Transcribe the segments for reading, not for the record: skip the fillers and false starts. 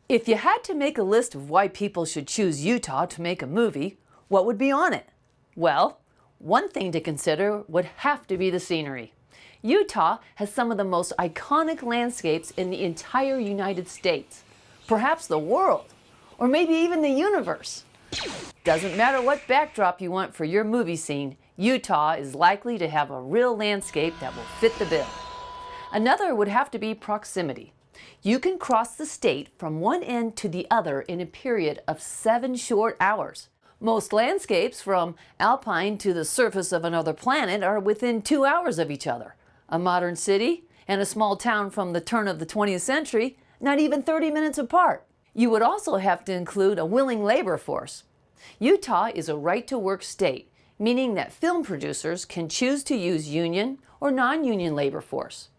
If you had to make a list of why people should choose Utah to make a movie, what would be on it? Well, one thing to consider would have to be the scenery. Utah has some of the most iconic landscapes in the entire United States, perhaps the world, or maybe even the universe. Doesn't matter what backdrop you want for your movie scene, Utah is likely to have a real landscape that will fit the bill. Another would have to be proximity. You can cross the state from one end to the other in a period of 7 short hours. Most landscapes, from alpine to the surface of another planet, are within 2 hours of each other. A modern city and a small town from the turn of the 20th century, not even 30 minutes apart. You would also have to include a willing labor force. Utah is a right-to-work state, meaning that film producers can choose to use union or non-union labor force.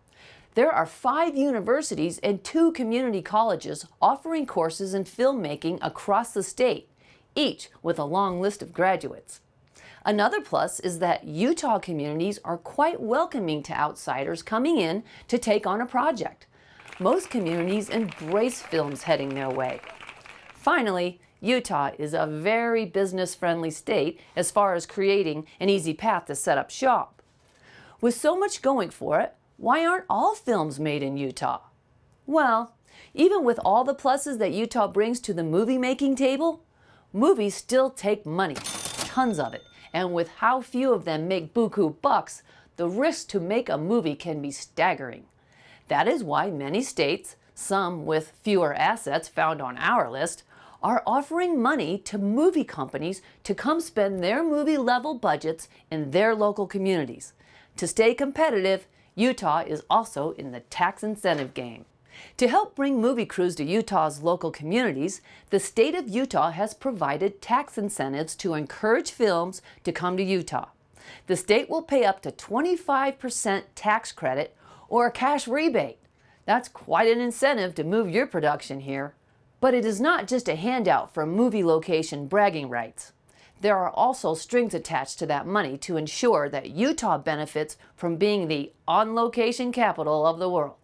There are 5 universities and 2 community colleges offering courses in filmmaking across the state, each with a long list of graduates. Another plus is that Utah communities are quite welcoming to outsiders coming in to take on a project. Most communities embrace films heading their way. Finally, Utah is a very business-friendly state as far as creating an easy path to set up shop. With so much going for it, why aren't all films made in Utah? Well, even with all the pluses that Utah brings to the movie-making table, movies still take money, tons of it, and with how few of them make buku bucks, the risk to make a movie can be staggering. That is why many states, some with fewer assets found on our list, are offering money to movie companies to come spend their movie-level budgets in their local communities. To stay competitive, Utah is also in the tax incentive game. To help bring movie crews to Utah's local communities, the state of Utah has provided tax incentives to encourage films to come to Utah. The state will pay up to 25% tax credit or a cash rebate. That's quite an incentive to move your production here. But it is not just a handout for movie location bragging rights. There are also strings attached to that money to ensure that Utah benefits from being the on-location capital of the world.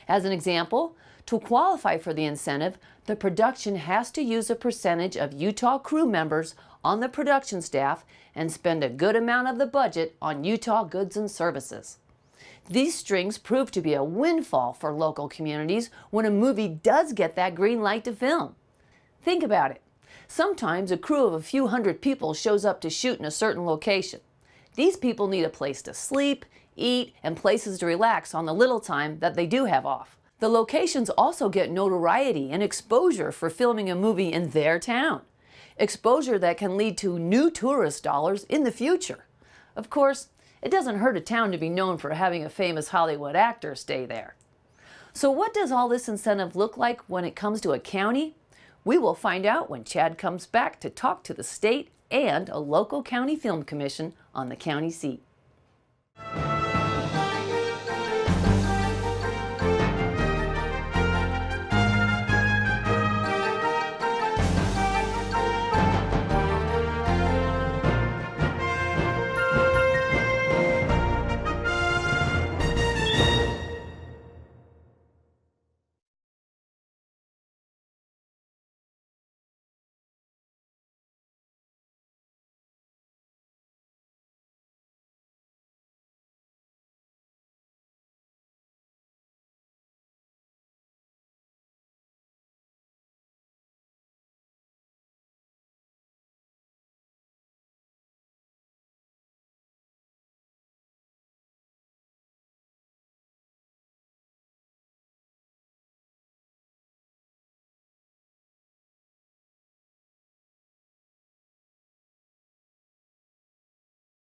As an example, to qualify for the incentive, the production has to use a percentage of Utah crew members on the production staff and spend a good amount of the budget on Utah goods and services. These strings prove to be a windfall for local communities when a movie does get that green light to film. Think about it. Sometimes a crew of a few hundred people shows up to shoot in a certain location. These people need a place to sleep, eat, and places to relax on the little time that they do have off. The locations also get notoriety and exposure for filming a movie in their town. Exposure that can lead to new tourist dollars in the future. Of course, it doesn't hurt a town to be known for having a famous Hollywood actor stay there. So what does all this incentive look like when it comes to a county? We will find out when Chad comes back to talk to the state and a local county film commission on the county seat.